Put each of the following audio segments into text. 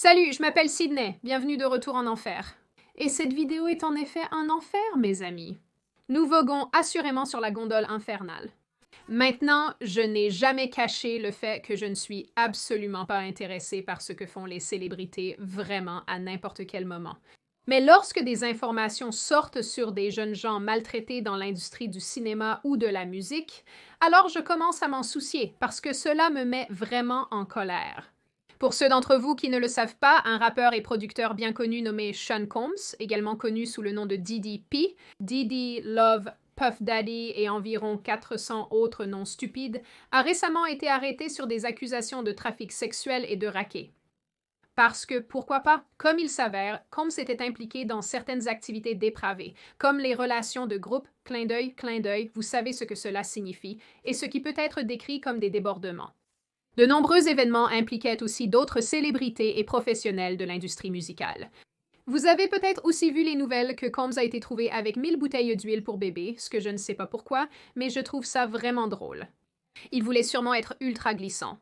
Salut, je m'appelle Sydney, bienvenue de retour en enfer. Et cette vidéo est en effet un enfer, mes amis. Nous voguons assurément sur la gondole infernale. Maintenant, je n'ai jamais caché le fait que je ne suis absolument pas intéressée par ce que font les célébrités vraiment à n'importe quel moment. Mais lorsque des informations sortent sur des jeunes gens maltraités dans l'industrie du cinéma ou de la musique, alors je commence à m'en soucier parce que cela me met vraiment en colère. Pour ceux d'entre vous qui ne le savent pas, un rappeur et producteur bien connu nommé Sean Combs, également connu sous le nom de DDP, Diddy, Love, Puff Daddy et environ 400 autres noms stupides, a récemment été arrêté sur des accusations de trafic sexuel et de racket. Parce que, pourquoi pas, comme il s'avère, Combs était impliqué dans certaines activités dépravées, comme les relations de groupe, clin d'œil, vous savez ce que cela signifie, et ce qui peut être décrit comme des débordements. De nombreux événements impliquaient aussi d'autres célébrités et professionnels de l'industrie musicale. Vous avez peut-être aussi vu les nouvelles que Combs a été trouvé avec 1000 bouteilles d'huile pour bébé, ce que je ne sais pas pourquoi, mais je trouve ça vraiment drôle. Il voulait sûrement être ultra glissant.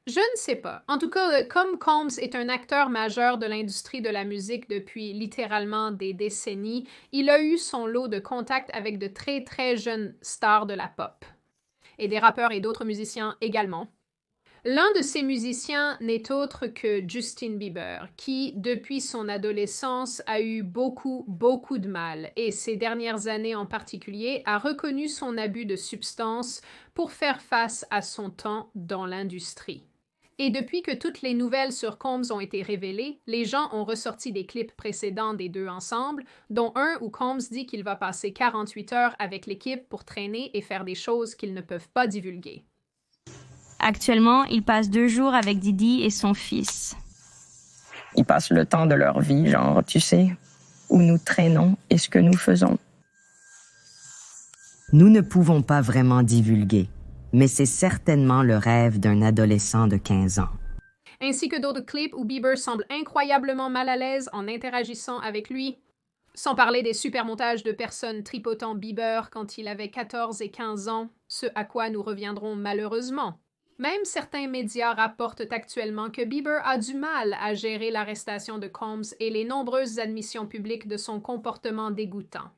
Je ne sais pas. En tout cas, comme Combs est un acteur majeur de l'industrie de la musique depuis littéralement des décennies, il a eu son lot de contacts avec de très très jeunes stars de la pop. Et des rappeurs et d'autres musiciens également. L'un de ces musiciens n'est autre que Justin Bieber, qui, depuis son adolescence, a eu beaucoup de mal, et ces dernières années en particulier, a reconnu son abus de substances pour faire face à son temps dans l'industrie. Et depuis que toutes les nouvelles sur Combs ont été révélées, les gens ont ressorti des clips précédents des deux ensemble, dont un où Combs dit qu'il va passer 48 heures avec l'équipe pour traîner et faire des choses qu'ils ne peuvent pas divulguer. Actuellement, ils passent 2 jours avec Diddy et son fils. Ils passent le temps de leur vie, genre, tu sais, où nous traînons et ce que nous faisons. Nous ne pouvons pas vraiment divulguer, mais c'est certainement le rêve d'un adolescent de 15 ans. Ainsi que d'autres clips où Bieber semble incroyablement mal à l'aise en interagissant avec lui. Sans parler des super montages de personnes tripotant Bieber quand il avait 14 et 15 ans, ce à quoi nous reviendrons malheureusement. Même certains médias rapportent actuellement que Bieber a du mal à gérer l'arrestation de Combs et les nombreuses admissions publiques de son comportement dégoûtant.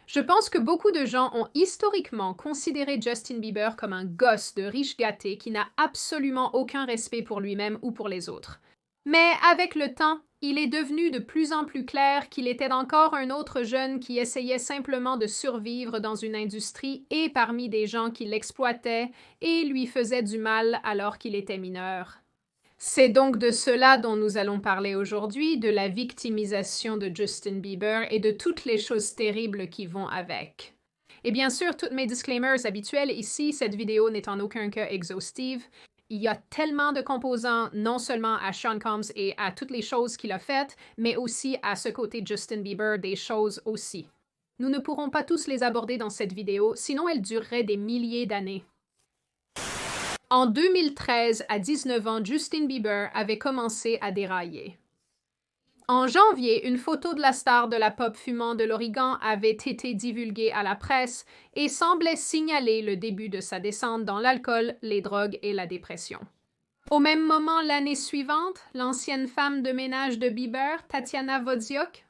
Je pense que beaucoup de gens ont historiquement considéré Justin Bieber comme un gosse de riche gâté qui n'a absolument aucun respect pour lui-même ou pour les autres. Mais avec le temps, il est devenu de plus en plus clair qu'il était encore un autre jeune qui essayait simplement de survivre dans une industrie et parmi des gens qui l'exploitaient et lui faisaient du mal alors qu'il était mineur. C'est donc de cela dont nous allons parler aujourd'hui, de la victimisation de Justin Bieber et de toutes les choses terribles qui vont avec. Et bien sûr, toutes mes disclaimers habituels ici, cette vidéo n'est en aucun cas exhaustive. Il y a tellement de composants, non seulement à Sean Combs et à toutes les choses qu'il a faites, mais aussi à ce côté Justin Bieber des choses aussi. Nous ne pourrons pas tous les aborder dans cette vidéo, sinon elle durerait des milliers d'années. En 2013, à 19 ans, Justin Bieber avait commencé à dérailler. En janvier, une photo de la star de la pop fumant de l'origan avait été divulguée à la presse et semblait signaler le début de sa descente dans l'alcool, les drogues et la dépression. Au même moment, l'année suivante, l'ancienne femme de ménage de Bieber, Tatiana Wojciak,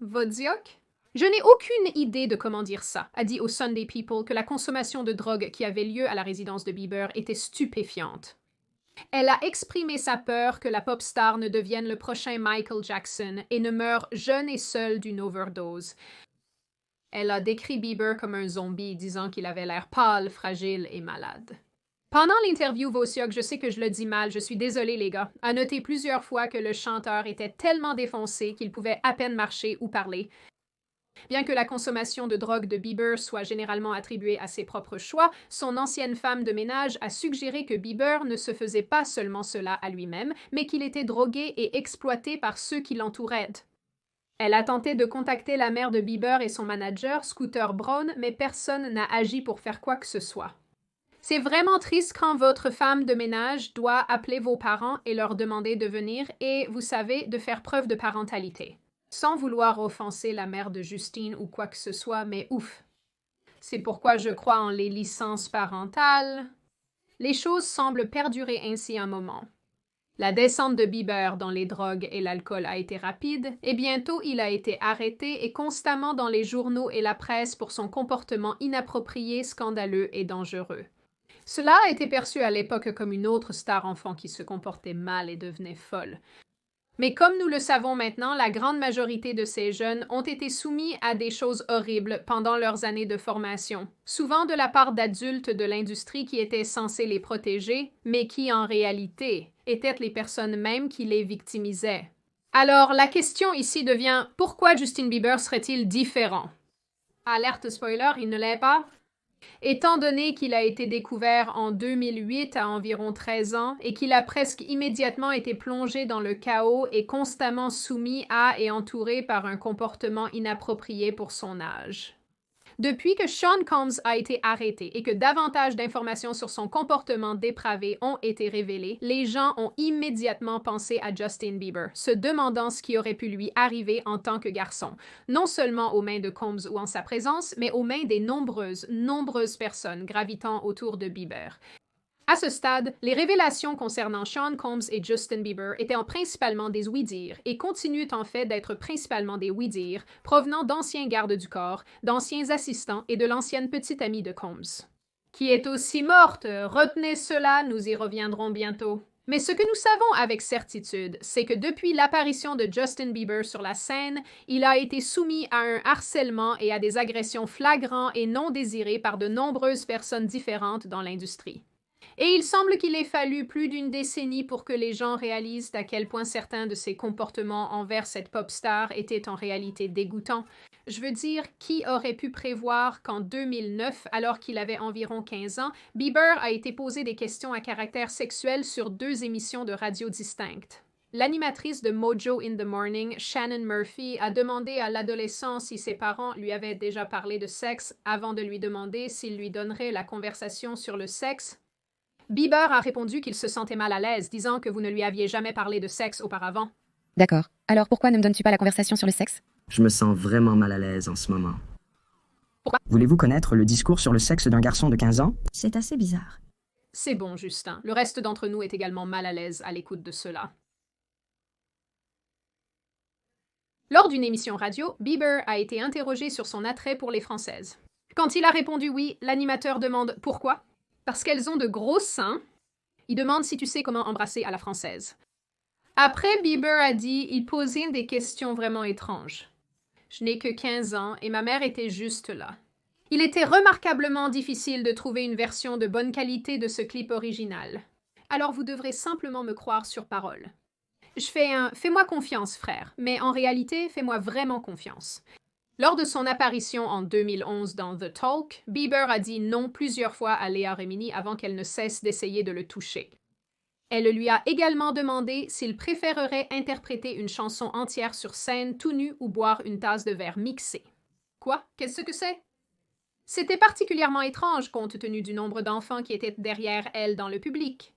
je n'ai aucune idée de comment dire ça, a dit au Sunday People que la consommation de drogue qui avait lieu à la résidence de Bieber était stupéfiante. Elle a exprimé sa peur que la pop star ne devienne le prochain Michael Jackson et ne meure jeune et seule d'une overdose. Elle a décrit Bieber comme un zombie, disant qu'il avait l'air pâle, fragile et malade. Pendant l'interview Wojciak, je sais que je le dis mal, je suis désolée les gars, a noté plusieurs fois que le chanteur était tellement défoncé qu'il pouvait à peine marcher ou parler. Bien que la consommation de drogue de Bieber soit généralement attribuée à ses propres choix, son ancienne femme de ménage a suggéré que Bieber ne se faisait pas seulement cela à lui-même, mais qu'il était drogué et exploité par ceux qui l'entouraient. Elle a tenté de contacter la mère de Bieber et son manager, Scooter Braun, mais personne n'a agi pour faire quoi que ce soit. C'est vraiment triste quand votre femme de ménage doit appeler vos parents et leur demander de venir et, vous savez, de faire preuve de parentalité. Sans vouloir offenser la mère de Justine ou quoi que ce soit, mais ouf. C'est pourquoi je crois en les licences parentales. Les choses semblent perdurer ainsi un moment. La descente de Bieber dans les drogues et l'alcool a été rapide, et bientôt il a été arrêté et constamment dans les journaux et la presse pour son comportement inapproprié, scandaleux et dangereux. Cela a été perçu à l'époque comme une autre star enfant qui se comportait mal et devenait folle. Mais comme nous le savons maintenant, la grande majorité de ces jeunes ont été soumis à des choses horribles pendant leurs années de formation, souvent de la part d'adultes de l'industrie qui étaient censés les protéger, mais qui en réalité étaient les personnes mêmes qui les victimisaient. Alors, la question ici devient pourquoi Justin Bieber serait-il différent? Alerte spoiler, il ne l'est pas. Étant donné qu'il a été découvert en 2008 à environ 13 ans et qu'il a presque immédiatement été plongé dans le chaos et constamment soumis à et entouré par un comportement inapproprié pour son âge. Depuis que Sean Combs a été arrêté et que davantage d'informations sur son comportement dépravé ont été révélées, les gens ont immédiatement pensé à Justin Bieber, se demandant ce qui aurait pu lui arriver en tant que garçon, non seulement aux mains de Combs ou en sa présence, mais aux mains des nombreuses personnes gravitant autour de Bieber. À ce stade, les révélations concernant Sean Combs et Justin Bieber étaient principalement des oui-dire et continuent en fait d'être principalement des oui-dire provenant d'anciens gardes du corps, d'anciens assistants et de l'ancienne petite amie de Combs. Qui est aussi morte, retenez cela, nous y reviendrons bientôt. Mais ce que nous savons avec certitude, c'est que depuis l'apparition de Justin Bieber sur la scène, il a été soumis à un harcèlement et à des agressions flagrants et non désirées par de nombreuses personnes différentes dans l'industrie. Et il semble qu'il ait fallu plus d'une décennie pour que les gens réalisent à quel point certains de ses comportements envers cette pop star étaient en réalité dégoûtants. Je veux dire, qui aurait pu prévoir qu'en 2009, alors qu'il avait environ 15 ans, Bieber a été posé des questions à caractère sexuel sur 2 émissions de radio distinctes? L'animatrice de Mojo in the Morning, Shannon Murphy, a demandé à l'adolescent si ses parents lui avaient déjà parlé de sexe avant de lui demander s'il lui donnerait la conversation sur le sexe. Bieber a répondu qu'il se sentait mal à l'aise, disant que vous ne lui aviez jamais parlé de sexe auparavant. D'accord. Alors pourquoi ne me donnes-tu pas la conversation sur le sexe? Je me sens vraiment mal à l'aise en ce moment. Pourquoi? Voulez-vous connaître le discours sur le sexe d'un garçon de 15 ans? C'est assez bizarre. C'est bon, Justin. Le reste d'entre nous est également mal à l'aise à l'écoute de cela. Lors d'une émission radio, Bieber a été interrogé sur son attrait pour les Françaises. Quand il a répondu oui, l'animateur demande pourquoi? Parce qu'elles ont de gros seins. Il demande si tu sais comment embrasser à la française. Après, Bieber a dit il posait des questions vraiment étranges. Je n'ai que 15 ans et ma mère était juste là. Il était remarquablement difficile de trouver une version de bonne qualité de ce clip original. Alors vous devrez simplement me croire sur parole. Je fais un « fais-moi confiance, frère », mais en réalité, fais-moi vraiment confiance. Lors de son apparition en 2011 dans The Talk, Bieber a dit non plusieurs fois à Léa Remini avant qu'elle ne cesse d'essayer de le toucher. Elle lui a également demandé s'il préférerait interpréter une chanson entière sur scène tout nu ou boire une tasse de verre mixé. Quoi? Qu'est-ce que c'est? C'était particulièrement étrange compte tenu du nombre d'enfants qui étaient derrière elle dans le public.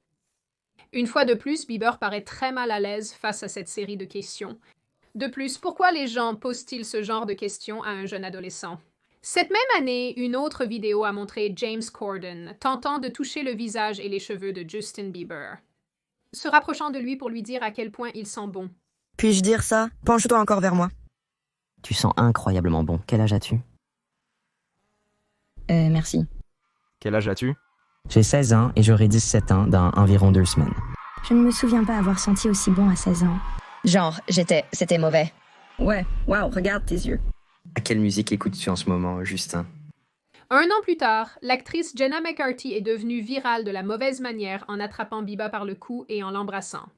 Une fois de plus, Bieber paraît très mal à l'aise face à cette série de questions. De plus, pourquoi les gens posent-ils ce genre de questions à un jeune adolescent? Cette même année, une autre vidéo a montré James Corden tentant de toucher le visage et les cheveux de Justin Bieber, se rapprochant de lui pour lui dire à quel point il sent bon. Puis-je dire ça? Penche-toi encore vers moi. Tu sens incroyablement bon. Quel âge as-tu? Merci. Quel âge as-tu? J'ai 16 ans et j'aurai 17 ans dans environ 2 semaines. Je ne me souviens pas avoir senti aussi bon à 16 ans. Genre, c'était mauvais. Ouais, wow, regarde tes yeux. À quelle musique écoutes-tu en ce moment, Justin? 1 an plus tard, l'actrice Jenna McCarthy est devenue virale de la mauvaise manière en attrapant Bieber par le cou et en l'embrassant.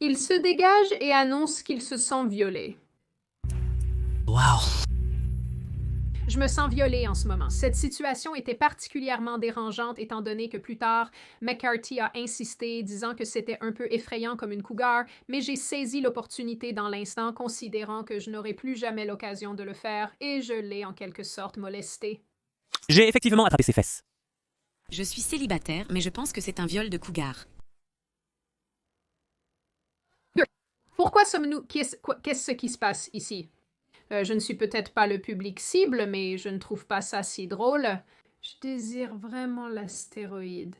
Il se dégage et annonce qu'il se sent violé. Wow. Je me sens violée en ce moment. Cette situation était particulièrement dérangeante étant donné que plus tard, McCarthy a insisté, disant que c'était un peu effrayant comme une cougar, mais j'ai saisi l'opportunité dans l'instant, considérant que je n'aurais plus jamais l'occasion de le faire, et je l'ai en quelque sorte molesté. J'ai effectivement attrapé ses fesses. Je suis célibataire, mais je pense que c'est un viol de cougar. Pourquoi sommes-nous... Qu'est-ce qui se passe ici? Je ne suis peut-être pas le public cible, mais je ne trouve pas ça si drôle. Je désire vraiment l'astéroïde.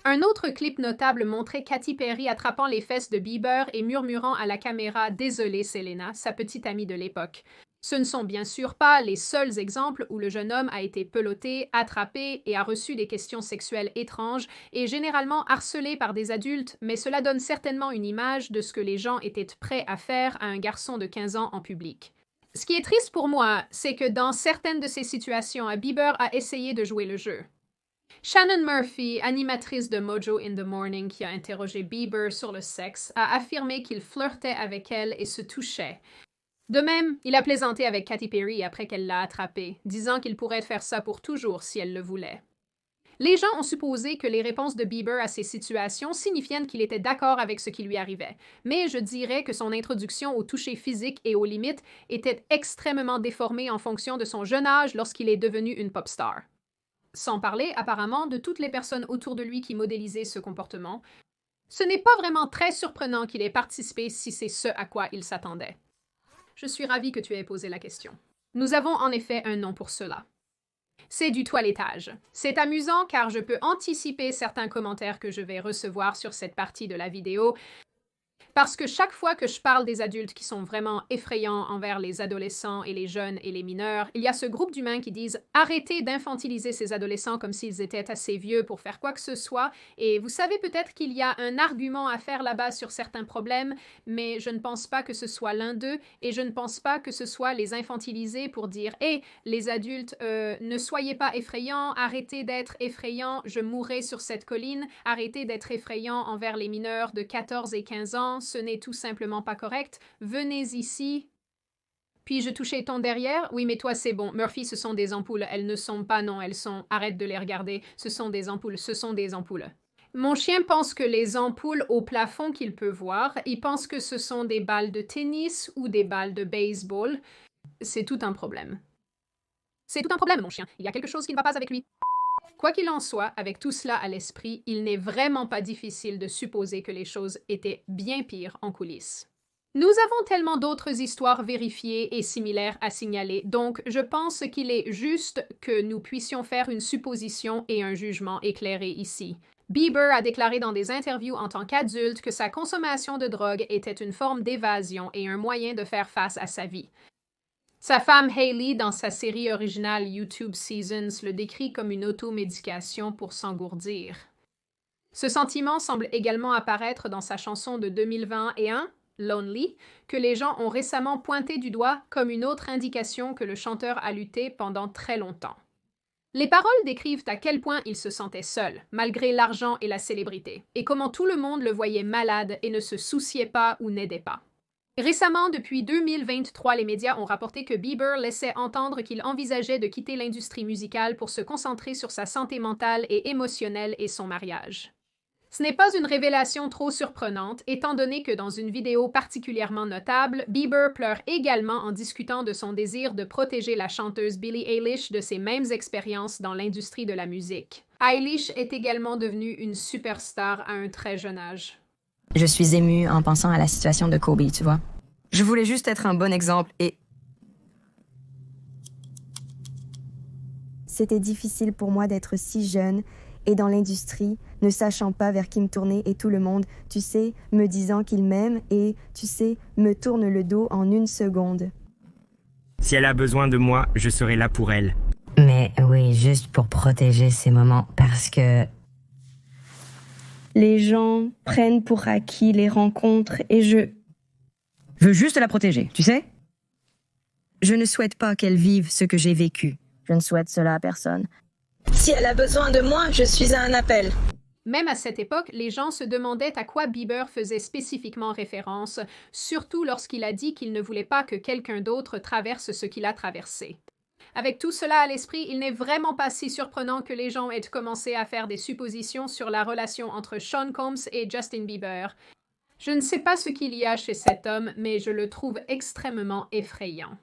Un autre clip notable montrait Katy Perry attrapant les fesses de Bieber et murmurant à la caméra « Désolée, Selena », sa petite amie de l'époque. Ce ne sont bien sûr pas les seuls exemples où le jeune homme a été peloté, attrapé et a reçu des questions sexuelles étranges et généralement harcelé par des adultes, mais cela donne certainement une image de ce que les gens étaient prêts à faire à un garçon de 15 ans en public. Ce qui est triste pour moi, c'est que dans certaines de ces situations, Bieber a essayé de jouer le jeu. Shannon Murphy, animatrice de Mojo in the Morning qui a interrogé Bieber sur le sexe, a affirmé qu'il flirtait avec elle et se touchait. De même, il a plaisanté avec Katy Perry après qu'elle l'a attrapé, disant qu'il pourrait faire ça pour toujours si elle le voulait. Les gens ont supposé que les réponses de Bieber à ces situations signifiaient qu'il était d'accord avec ce qui lui arrivait, mais je dirais que son introduction au toucher physique et aux limites était extrêmement déformée en fonction de son jeune âge lorsqu'il est devenu une pop star. Sans parler, apparemment, de toutes les personnes autour de lui qui modélisaient ce comportement, ce n'est pas vraiment très surprenant qu'il ait participé si c'est ce à quoi il s'attendait. Je suis ravie que tu aies posé la question. Nous avons en effet un nom pour cela. C'est du toilettage. C'est amusant car je peux anticiper certains commentaires que je vais recevoir sur cette partie de la vidéo, parce que chaque fois que je parle des adultes qui sont vraiment effrayants envers les adolescents et les jeunes et les mineurs, il y a ce groupe d'humains qui disent « Arrêtez d'infantiliser ces adolescents comme s'ils étaient assez vieux pour faire quoi que ce soit » et vous savez peut-être qu'il y a un argument à faire là-bas sur certains problèmes, mais je ne pense pas que ce soit l'un d'eux et je ne pense pas que ce soit les infantiliser pour dire « Hé, les adultes, ne soyez pas effrayants, arrêtez d'être effrayants, je mourrai sur cette colline, arrêtez d'être effrayants envers les mineurs de 14 et 15 ans, ce n'est tout simplement pas correct. Venez ici. » Puis-je toucher ton derrière? Oui, mais toi, c'est bon. Murphy, ce sont des ampoules. Elles ne sont pas, non, elles sont... Arrête de les regarder. Ce sont des ampoules. Ce sont des ampoules. Mon chien pense que les ampoules au plafond qu'il peut voir, il pense que ce sont des balles de tennis ou des balles de baseball. C'est tout un problème. C'est tout un problème, mon chien. Il y a quelque chose qui ne va pas avec lui. Quoi qu'il en soit, avec tout cela à l'esprit, il n'est vraiment pas difficile de supposer que les choses étaient bien pires en coulisses. Nous avons tellement d'autres histoires vérifiées et similaires à signaler, donc je pense qu'il est juste que nous puissions faire une supposition et un jugement éclairé ici. Bieber a déclaré dans des interviews en tant qu'adulte que sa consommation de drogue était une forme d'évasion et un moyen de faire face à sa vie. Sa femme Hailey, dans sa série originale YouTube Seasons, le décrit comme une automédication pour s'engourdir. Ce sentiment semble également apparaître dans sa chanson de 2021, Lonely, que les gens ont récemment pointé du doigt comme une autre indication que le chanteur a lutté pendant très longtemps. Les paroles décrivent à quel point il se sentait seul, malgré l'argent et la célébrité, et comment tout le monde le voyait malade et ne se souciait pas ou n'aidait pas. Récemment, depuis 2023, les médias ont rapporté que Bieber laissait entendre qu'il envisageait de quitter l'industrie musicale pour se concentrer sur sa santé mentale et émotionnelle et son mariage. Ce n'est pas une révélation trop surprenante, étant donné que dans une vidéo particulièrement notable, Bieber pleure également en discutant de son désir de protéger la chanteuse Billie Eilish de ses mêmes expériences dans l'industrie de la musique. Eilish est également devenue une superstar à un très jeune âge. Je suis émue en pensant à la situation de Kobe, tu vois. Je voulais juste être un bon exemple et... C'était difficile pour moi d'être si jeune et dans l'industrie, ne sachant pas vers qui me tourner et tout le monde, tu sais, me disant qu'il m'aime et, tu sais, me tourne le dos en une seconde. Si elle a besoin de moi, je serai là pour elle. Mais oui, juste pour protéger ces moments, parce que... Les gens prennent pour acquis les rencontres et je veux juste la protéger, tu sais? Je ne souhaite pas qu'elle vive ce que j'ai vécu. Je ne souhaite cela à personne. Si elle a besoin de moi, je suis à un appel. Même à cette époque, les gens se demandaient à quoi Bieber faisait spécifiquement référence, surtout lorsqu'il a dit qu'il ne voulait pas que quelqu'un d'autre traverse ce qu'il a traversé. Avec tout cela à l'esprit, il n'est vraiment pas si surprenant que les gens aient commencé à faire des suppositions sur la relation entre Sean Combs et Justin Bieber. Je ne sais pas ce qu'il y a chez cet homme, mais je le trouve extrêmement effrayant.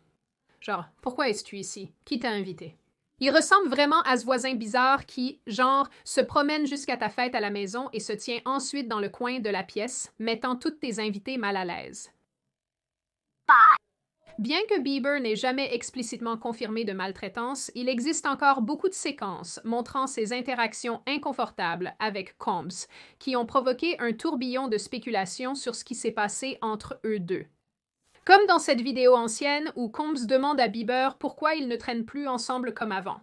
Genre, pourquoi es-tu ici? Qui t'a invité? Il ressemble vraiment à ce voisin bizarre qui, genre, se promène jusqu'à ta fête à la maison et se tient ensuite dans le coin de la pièce, mettant toutes tes invités mal à l'aise. Bien que Bieber n'ait jamais explicitement confirmé de maltraitance, il existe encore beaucoup de séquences montrant ses interactions inconfortables avec Combs, qui ont provoqué un tourbillon de spéculation sur ce qui s'est passé entre eux deux. Comme dans cette vidéo ancienne où Combs demande à Bieber pourquoi ils ne traînent plus ensemble comme avant.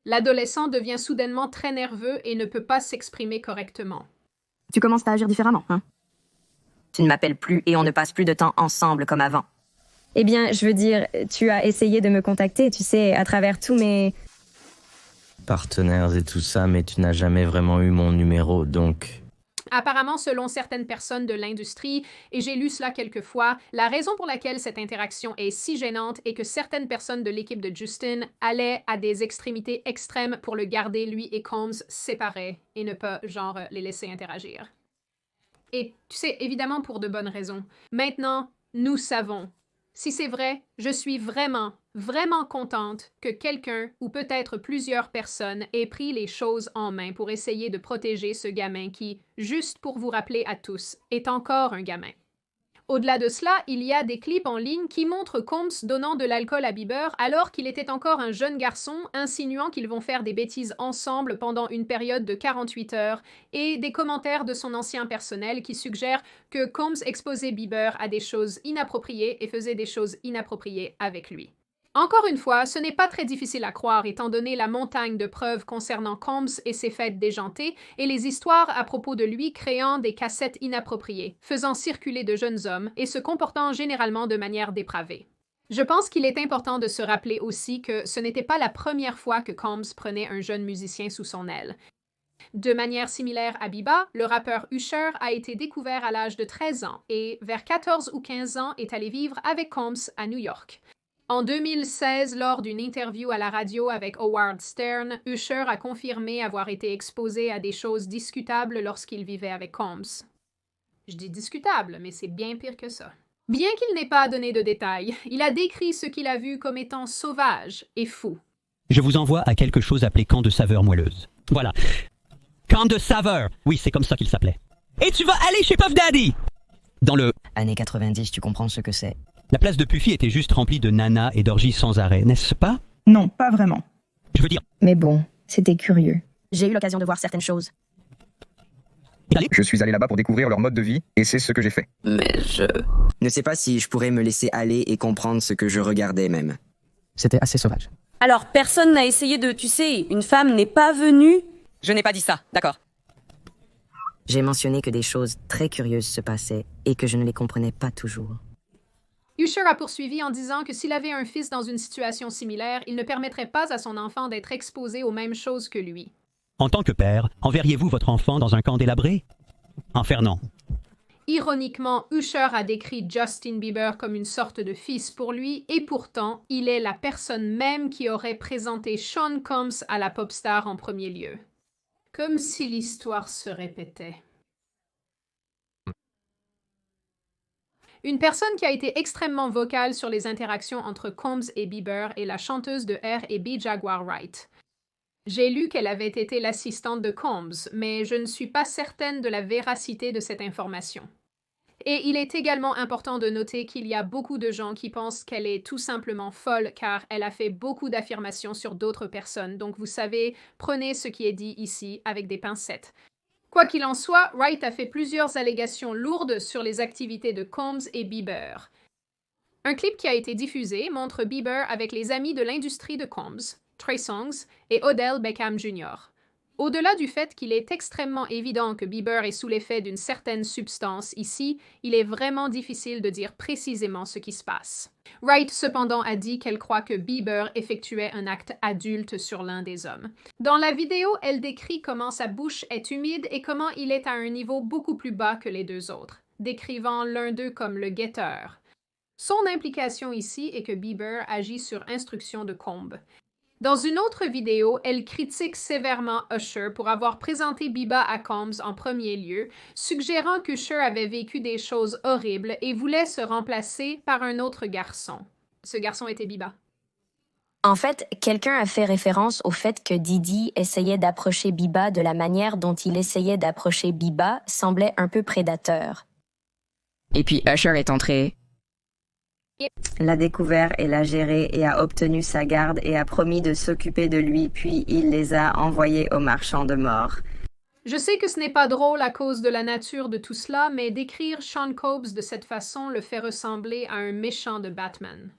L'adolescent devient soudainement très nerveux et ne peut pas s'exprimer correctement. Tu commences à agir différemment, hein? Tu ne m'appelles plus et on ne passe plus de temps ensemble comme avant. Eh bien, je veux dire, tu as essayé de me contacter, tu sais, à travers tous mes... partenaires et tout ça, mais tu n'as jamais vraiment eu mon numéro, donc... Apparemment, selon certaines personnes de l'industrie, et j'ai lu cela quelques fois, la raison pour laquelle cette interaction est si gênante est que certaines personnes de l'équipe de Justin allaient à des extrémités extrêmes pour le garder, lui et Combs, séparés, et ne pas, genre, les laisser interagir. Et, tu sais, évidemment pour de bonnes raisons. Maintenant, nous savons. Si c'est vrai, je suis vraiment, vraiment contente que quelqu'un, ou peut-être plusieurs personnes, aient pris les choses en main pour essayer de protéger ce gamin qui, juste pour vous rappeler à tous, est encore un gamin. Au-delà de cela, il y a des clips en ligne qui montrent Combs donnant de l'alcool à Bieber alors qu'il était encore un jeune garçon, insinuant qu'ils vont faire des bêtises ensemble pendant une période de 48 heures, et des commentaires de son ancien personnel qui suggèrent que Combs exposait Bieber à des choses inappropriées et faisait des choses inappropriées avec lui. Encore une fois, ce n'est pas très difficile à croire étant donné la montagne de preuves concernant Combs et ses fêtes déjantées et les histoires à propos de lui créant des cassettes inappropriées, faisant circuler de jeunes hommes et se comportant généralement de manière dépravée. Je pense qu'il est important de se rappeler aussi que ce n'était pas la première fois que Combs prenait un jeune musicien sous son aile. De manière similaire à Biba, le rappeur Usher a été découvert à l'âge de 13 ans et, vers 14 ou 15 ans, est allé vivre avec Combs à New York. En 2016, lors d'une interview à la radio avec Howard Stern, Usher a confirmé avoir été exposé à des choses discutables lorsqu'il vivait avec Combs. Je dis discutable, mais c'est bien pire que ça. Bien qu'il n'ait pas donné de détails, il a décrit ce qu'il a vu comme étant sauvage et fou. Je vous envoie à quelque chose appelé camp de saveur moelleuse. Voilà. Camp de saveur. Oui, c'est comme ça qu'il s'appelait. Et tu vas aller chez Puff Daddy! Dans le... Années 90, tu comprends ce que c'est. La place de Puffy était juste remplie de nanas et d'orgies sans arrêt, n'est-ce pas? Non, pas vraiment. Je veux dire... Mais bon, c'était curieux. J'ai eu l'occasion de voir certaines choses. Je suis allé là-bas pour découvrir leur mode de vie, et c'est ce que j'ai fait. Mais je... Ne sais pas si je pourrais me laisser aller et comprendre ce que je regardais même. C'était assez sauvage. Alors, personne n'a essayé de... Tu sais, une femme n'est pas venue... Je n'ai pas dit ça, d'accord. J'ai mentionné que des choses très curieuses se passaient et que je ne les comprenais pas toujours. Usher a poursuivi en disant que s'il avait un fils dans une situation similaire, il ne permettrait pas à son enfant d'être exposé aux mêmes choses que lui. En tant que père, enverriez-vous votre enfant dans un camp délabré? Infernant. Ironiquement, Usher a décrit Justin Bieber comme une sorte de fils pour lui, et pourtant, il est la personne même qui aurait présenté Sean Combs à la pop star en premier lieu. Comme si l'histoire se répétait. Une personne qui a été extrêmement vocale sur les interactions entre Combs et Bieber est la chanteuse de R&B Jaguar Wright. J'ai lu qu'elle avait été l'assistante de Combs, mais je ne suis pas certaine de la véracité de cette information. Et il est également important de noter qu'il y a beaucoup de gens qui pensent qu'elle est tout simplement folle car elle a fait beaucoup d'affirmations sur d'autres personnes, donc vous savez, prenez ce qui est dit ici avec des pincettes. Quoi qu'il en soit, Wright a fait plusieurs allégations lourdes sur les activités de Combs et Bieber. Un clip qui a été diffusé montre Bieber avec les amis de l'industrie de Combs, Trey Songz et Odell Beckham Jr. Au-delà du fait qu'il est extrêmement évident que Bieber est sous l'effet d'une certaine substance ici, il est vraiment difficile de dire précisément ce qui se passe. Wright, cependant, a dit qu'elle croit que Bieber effectuait un acte adulte sur l'un des hommes. Dans la vidéo, elle décrit comment sa bouche est humide et comment il est à un niveau beaucoup plus bas que les deux autres, décrivant l'un d'eux comme le guetteur. Son implication ici est que Bieber agit sur instruction de Combs. Dans une autre vidéo, elle critique sévèrement Usher pour avoir présenté Biba à Combs en premier lieu, suggérant qu'Usher avait vécu des choses horribles et voulait se remplacer par un autre garçon. Ce garçon était Biba. En fait, quelqu'un a fait référence au fait que Diddy essayait d'approcher Biba de la manière dont il essayait d'approcher Biba semblait un peu prédateur. Et puis Usher est entré. l'a découvert et l'a géré et a obtenu sa garde et a promis de s'occuper de lui, puis il les a envoyés au marchand de mort. Je sais que ce n'est pas drôle à cause de la nature de tout cela, mais décrire Sean Combs de cette façon le fait ressembler à un méchant de Batman.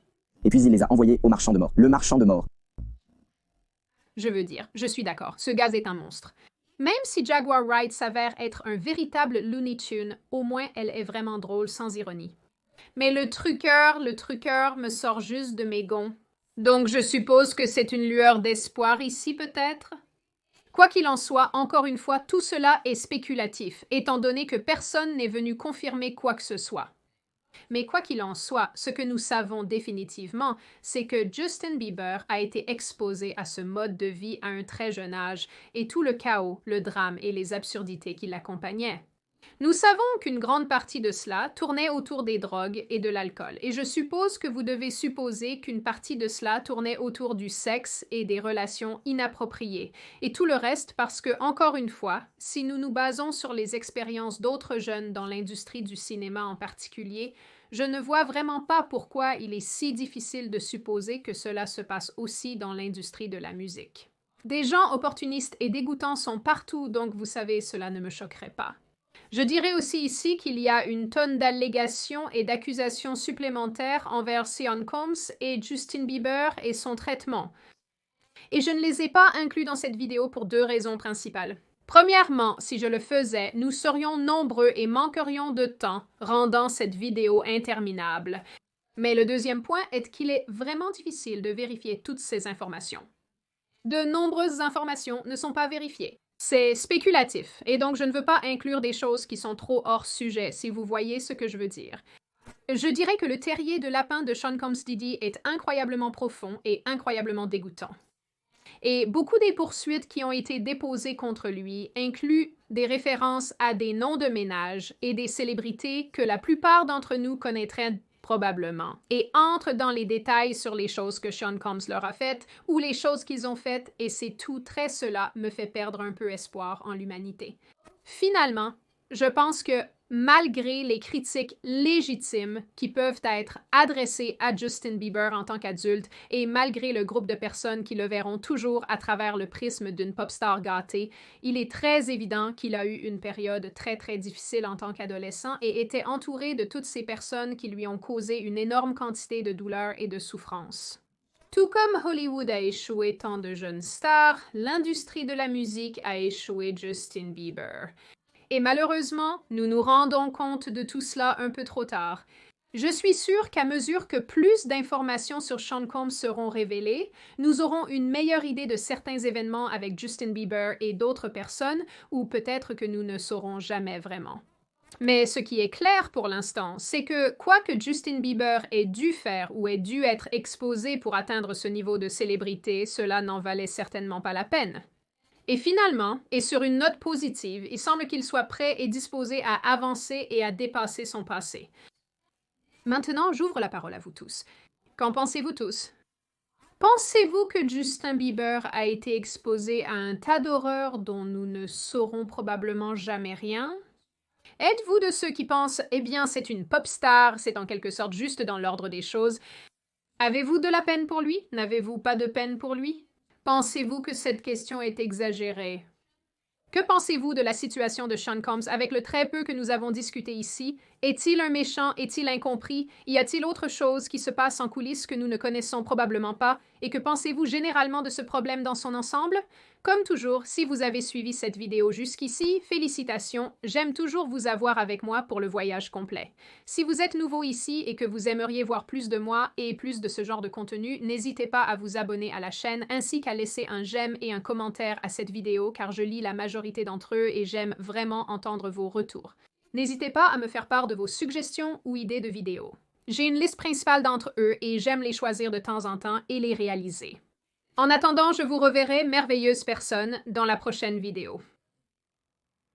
Et puis il les a envoyés au marchand de mort. Le marchand de mort. Je veux dire, je suis d'accord, ce gaz est un monstre. Même si Jaguar Wright s'avère être un véritable Looney Tune, au moins elle est vraiment drôle sans ironie. Mais le truqueur me sort juste de mes gonds. Donc je suppose que c'est une lueur d'espoir ici peut-être? Quoi qu'il en soit, encore une fois, tout cela est spéculatif, étant donné que personne n'est venu confirmer quoi que ce soit. Mais quoi qu'il en soit, ce que nous savons définitivement, c'est que Justin Bieber a été exposé à ce mode de vie à un très jeune âge et tout le chaos, le drame et les absurdités qui l'accompagnaient. Nous savons qu'une grande partie de cela tournait autour des drogues et de l'alcool, et je suppose que vous devez supposer qu'une partie de cela tournait autour du sexe et des relations inappropriées, et tout le reste parce que, encore une fois, si nous nous basons sur les expériences d'autres jeunes dans l'industrie du cinéma en particulier, je ne vois vraiment pas pourquoi il est si difficile de supposer que cela se passe aussi dans l'industrie de la musique. Des gens opportunistes et dégoûtants sont partout, donc vous savez, cela ne me choquerait pas. Je dirais aussi ici qu'il y a une tonne d'allégations et d'accusations supplémentaires envers Sean Combs et Justin Bieber et son traitement. Et je ne les ai pas inclus dans cette vidéo pour deux raisons principales. Premièrement, si je le faisais, nous serions nombreux et manquerions de temps, rendant cette vidéo interminable. Mais le deuxième point est qu'il est vraiment difficile de vérifier toutes ces informations. De nombreuses informations ne sont pas vérifiées. C'est spéculatif, et donc je ne veux pas inclure des choses qui sont trop hors sujet, si vous voyez ce que je veux dire. Je dirais que le terrier de lapin de Sean Combs Diddy est incroyablement profond et incroyablement dégoûtant. Et beaucoup des poursuites qui ont été déposées contre lui incluent des références à des noms de ménage et des célébrités que la plupart d'entre nous connaîtraient probablement, et entrent dans les détails sur les choses que Sean Combs leur a faites ou les choses qu'ils ont faites, et c'est tout très cela me fait perdre un peu espoir en l'humanité. Finalement, je pense que malgré les critiques légitimes qui peuvent être adressées à Justin Bieber en tant qu'adulte et malgré le groupe de personnes qui le verront toujours à travers le prisme d'une pop star gâtée, il est très évident qu'il a eu une période très très difficile en tant qu'adolescent et était entouré de toutes ces personnes qui lui ont causé une énorme quantité de douleur et de souffrance. Tout comme Hollywood a échoué tant de jeunes stars, l'industrie de la musique a échoué Justin Bieber. Et malheureusement, nous nous rendons compte de tout cela un peu trop tard. Je suis sûre qu'à mesure que plus d'informations sur Sean Combs seront révélées, nous aurons une meilleure idée de certains événements avec Justin Bieber et d'autres personnes, ou peut-être que nous ne saurons jamais vraiment. Mais ce qui est clair pour l'instant, c'est que quoi que Justin Bieber ait dû faire ou ait dû être exposé pour atteindre ce niveau de célébrité, cela n'en valait certainement pas la peine. Et finalement, et sur une note positive, il semble qu'il soit prêt et disposé à avancer et à dépasser son passé. Maintenant, j'ouvre la parole à vous tous. Qu'en pensez-vous tous? Pensez-vous que Justin Bieber a été exposé à un tas d'horreurs dont nous ne saurons probablement jamais rien? Êtes-vous de ceux qui pensent « Eh bien, c'est une pop star, c'est en quelque sorte juste dans l'ordre des choses ». Avez-vous de la peine pour lui? N'avez-vous pas de peine pour lui? Pensez-vous que cette question est exagérée? Que pensez-vous de la situation de Sean Combs avec le très peu que nous avons discuté ici? Est-il un méchant? Est-il incompris? Y a-t-il autre chose qui se passe en coulisses que nous ne connaissons probablement pas? Et que pensez-vous généralement de ce problème dans son ensemble? Comme toujours, si vous avez suivi cette vidéo jusqu'ici, félicitations, j'aime toujours vous avoir avec moi pour le voyage complet. Si vous êtes nouveau ici et que vous aimeriez voir plus de moi et plus de ce genre de contenu, n'hésitez pas à vous abonner à la chaîne ainsi qu'à laisser un j'aime et un commentaire à cette vidéo car je lis la majorité d'entre eux et j'aime vraiment entendre vos retours. N'hésitez pas à me faire part de vos suggestions ou idées de vidéos. J'ai une liste principale d'entre eux et j'aime les choisir de temps en temps et les réaliser. En attendant, je vous reverrai, merveilleuse personne, dans la prochaine vidéo.